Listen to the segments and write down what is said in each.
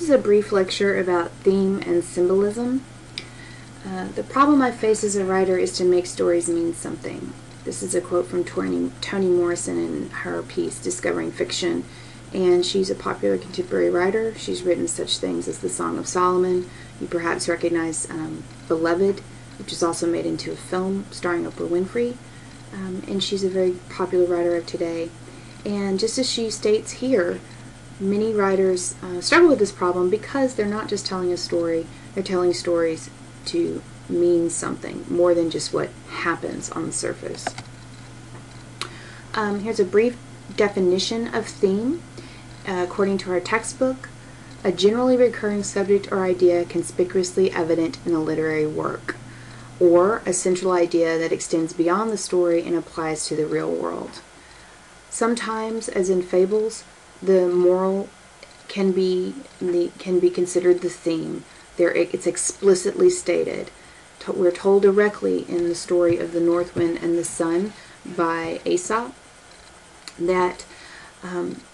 This is a brief lecture about theme and symbolism. The problem I face as a writer is to make stories mean something. This is a quote from Toni Morrison in her piece, Discovering Fiction, and she's a popular contemporary writer. She's written such things as The Song of Solomon. You perhaps recognize Beloved, which is also made into a film starring Oprah Winfrey, and she's a very popular writer of today. And just as she states here, many writers struggle with this problem because they're not just telling a story, they're telling stories to mean something more than just what happens on the surface. Here's a brief definition of theme. According to our textbook, a generally recurring subject or idea conspicuously evident in a literary work, or a central idea that extends beyond the story and applies to the real world. Sometimes, as in fables, the moral can be considered the theme. It's explicitly stated. We're told directly in the story of the North Wind and the Sun by Aesop that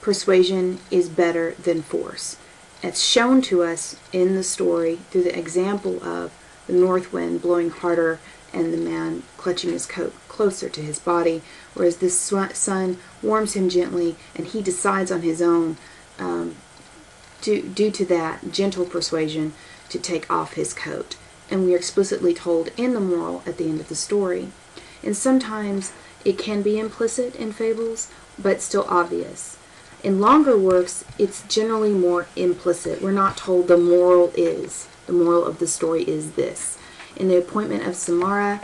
persuasion is better than force. It's shown to us in the story through the example of the North Wind blowing harder and the man clutching his coat closer to his body, whereas the sun warms him gently and he decides on his own, due to that gentle persuasion, to take off his coat. And we are explicitly told in the moral at the end of the story. And sometimes it can be implicit in fables, but still obvious. In longer works, it's generally more implicit. We're not told the moral of the story is this. In The Appointment of Samara,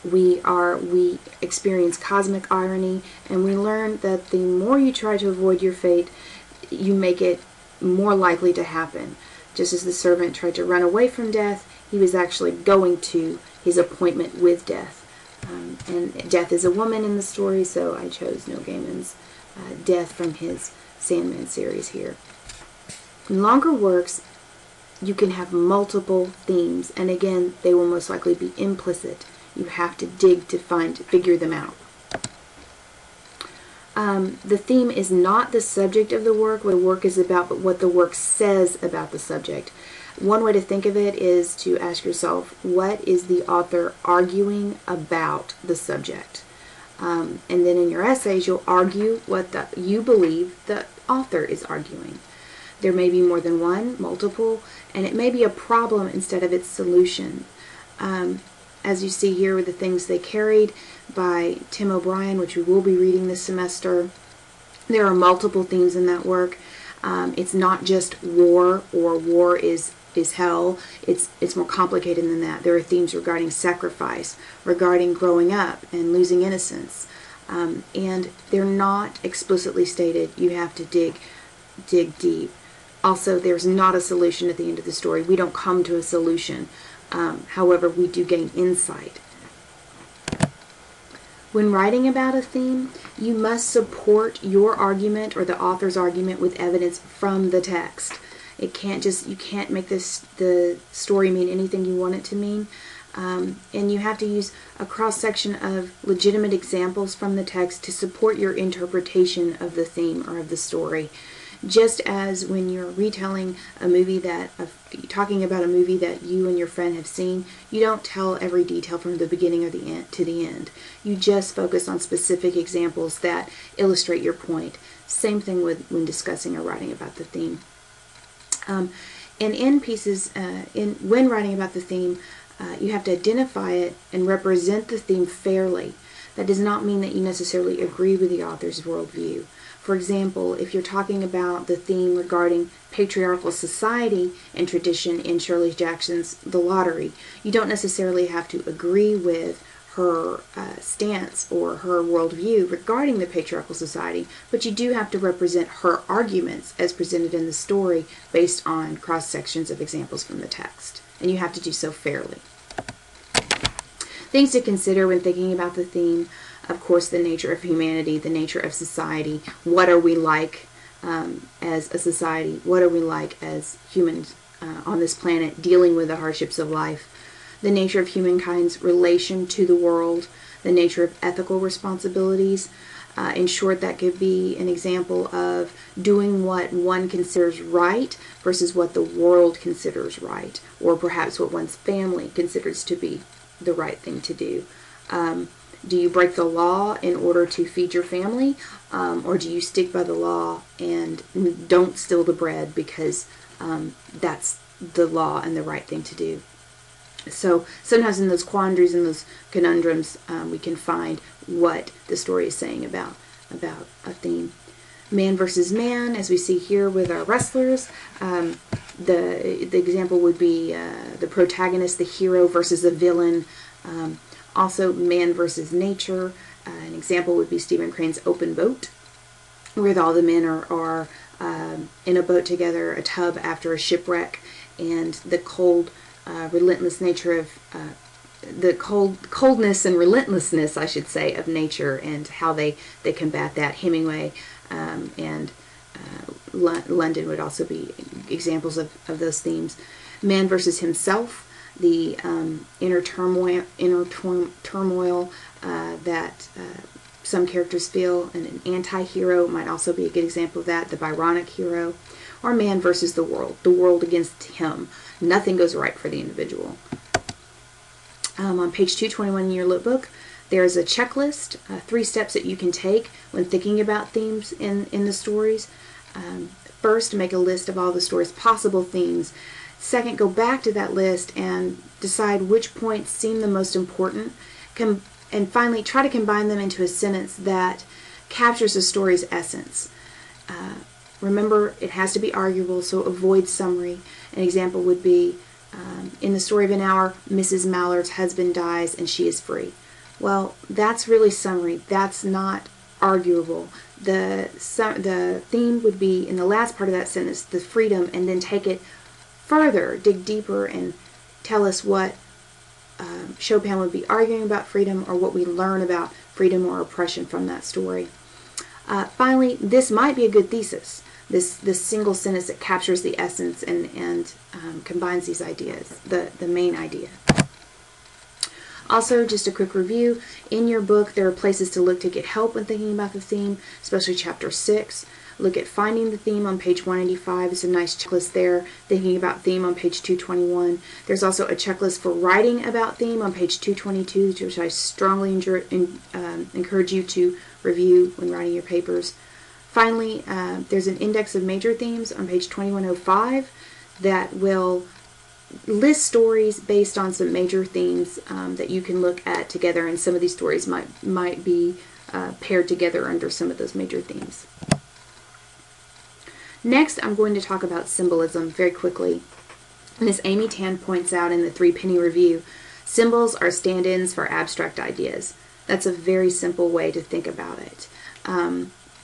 we experience cosmic irony, and we learn that the more you try to avoid your fate, you make it more likely to happen. Just as the servant tried to run away from death, he was actually going to his appointment with death. And death is a woman in the story, so I chose Neil Gaiman's death from his Sandman series here. In longer works, you can have multiple themes, and again, they will most likely be implicit. You have to dig to figure them out. The theme is not the subject of the work, what the work is about, but what the work says about the subject. One way to think of it is to ask yourself, what is the author arguing about the subject? And then in your essays, you'll argue what you believe the author is arguing. There may be more than one, multiple, and it may be a problem instead of its solution. As you see here with The Things They Carried by Tim O'Brien, which we will be reading this semester, there are multiple themes in that work. It's not just war or war is hell. It's more complicated than that. There are themes regarding sacrifice, regarding growing up and losing innocence, and they're not explicitly stated. You have to dig deep. Also, there's not a solution at the end of the story. We don't come to a solution. However, we do gain insight. When writing about a theme, you must support your argument or the author's argument with evidence from the text. You can't make the story mean anything you want it to mean. And you have to use a cross-section of legitimate examples from the text to support your interpretation of the theme or of the story. Just as when you're retelling a movie talking about a movie that you and your friend have seen, you don't tell every detail from the beginning or the end to the end. You just focus on specific examples that illustrate your point. Same thing when discussing or writing about the theme. And in pieces, when writing about the theme, you have to identify it and represent the theme fairly. That does not mean that you necessarily agree with the author's worldview. For example, if you're talking about the theme regarding patriarchal society and tradition in Shirley Jackson's The Lottery, you don't necessarily have to agree with her stance or her worldview regarding the patriarchal society, but you do have to represent her arguments as presented in the story based on cross-sections of examples from the text. And you have to do so fairly. Things to consider when thinking about the theme: of course, the nature of humanity, the nature of society. What are we like as a society? What are we like as humans on this planet dealing with the hardships of life? The nature of humankind's relation to the world, the nature of ethical responsibilities, In short, that could be an example of doing what one considers right versus what the world considers right, or perhaps what one's family considers to be the right thing to do. Do you break the law in order to feed your family, or do you stick by the law and don't steal the bread because that's the law and the right thing to do? So sometimes in those quandaries and those conundrums, we can find what the story is saying about a theme. Man versus man, as we see here with our wrestlers. The example would be the protagonist, the hero, versus the villain. Also, man versus nature. An example would be Stephen Crane's Open Boat, where all the men are in a boat together, a tub after a shipwreck, and the relentless nature of the coldness and relentlessness, I should say, of nature, and how they combat that. Hemingway and London would also be examples of those themes. Man versus himself, the inner turmoil that some characters feel, and an anti-hero might also be a good example of that, the Byronic hero. Or man versus the world against him. Nothing goes right for the individual. On page 221 in your lit book, there's a checklist, 3 steps that you can take when thinking about themes in the stories. First, make a list of all the story's possible themes. Second, go back to that list and decide which points seem the most important. And finally, try to combine them into a sentence that captures the story's essence. Remember, it has to be arguable, so avoid summary. An example would be, in the story of an hour, Mrs. Mallard's husband dies and she is free. Well, that's really summary. That's not arguable. The theme would be, in the last part of that sentence, the freedom, and then take it further, dig deeper, and tell us what Chopin would be arguing about freedom, or what we learn about freedom or oppression from that story. Finally, this might be a good thesis. This single sentence that captures the essence and combines these ideas, the main idea. Also, just a quick review. In your book, there are places to look to get help when thinking about the theme, especially chapter 6. Look at finding the theme on page 185. It's a nice checklist there. Thinking about theme on page 221. There's also a checklist for writing about theme on page 222, which I strongly encourage you to review when writing your papers. Finally, there's an index of major themes on page 2105 that will list stories based on some major themes that you can look at together, and some of these stories might be paired together under some of those major themes. Next, I'm going to talk about symbolism very quickly. And as Amy Tan points out in the 3-penny review, symbols are stand-ins for abstract ideas. That's a very simple way to think about it.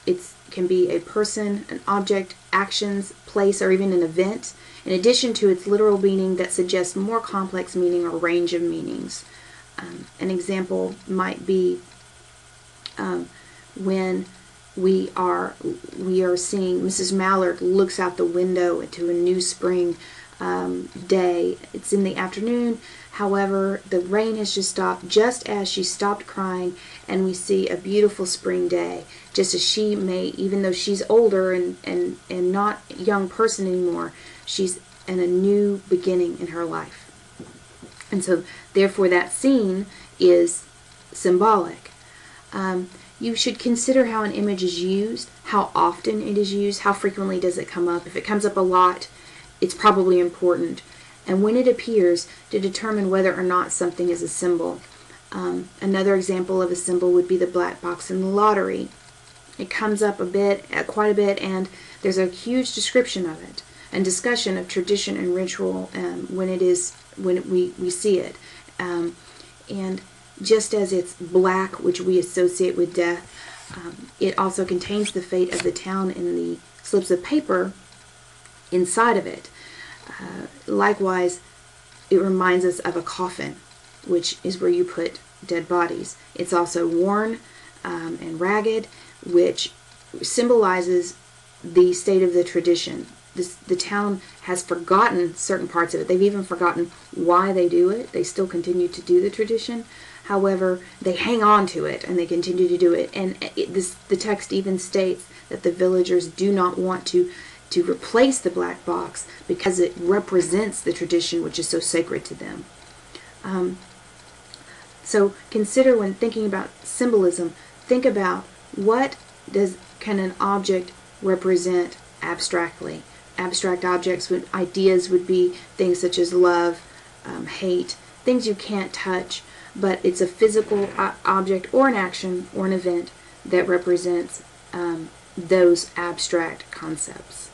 It can be a person, an object, actions, place, or even an event, in addition to its literal meaning that suggests more complex meaning or range of meanings. An example might be when we are seeing Mrs. Mallard looks out the window into a new spring day. It's in the afternoon. However, the rain has just stopped, just as she stopped crying, and we see a beautiful spring day. Just as she may, even though she's older and not a young person anymore, she's in a new beginning in her life. And so, therefore, that scene is symbolic. You should consider how an image is used, how often it is used, how frequently does it come up. If it comes up a lot, it's probably important. And when it appears, to determine whether or not something is a symbol. Another example of a symbol would be the black box in the lottery. It comes up quite a bit, and there's a huge description of it and discussion of tradition and ritual when we see it. And just as it's black, which we associate with death, it also contains the fate of the town in the slips of paper inside of it. Likewise, it reminds us of a coffin, which is where you put dead bodies. It's also worn and ragged, which symbolizes the state of the tradition the town has forgotten certain parts of it. They've even forgotten why they do it. They still continue to do the tradition. However, they hang on to it and they continue to do it. And the text even states that the villagers do not want to replace the black box because it represents the tradition which is so sacred to them. So consider, when thinking about symbolism, think about what can an object represent abstractly. Abstract objects, ideas would be things such as love, hate, things you can't touch, but it's a physical object or an action or an event that represents those abstract concepts.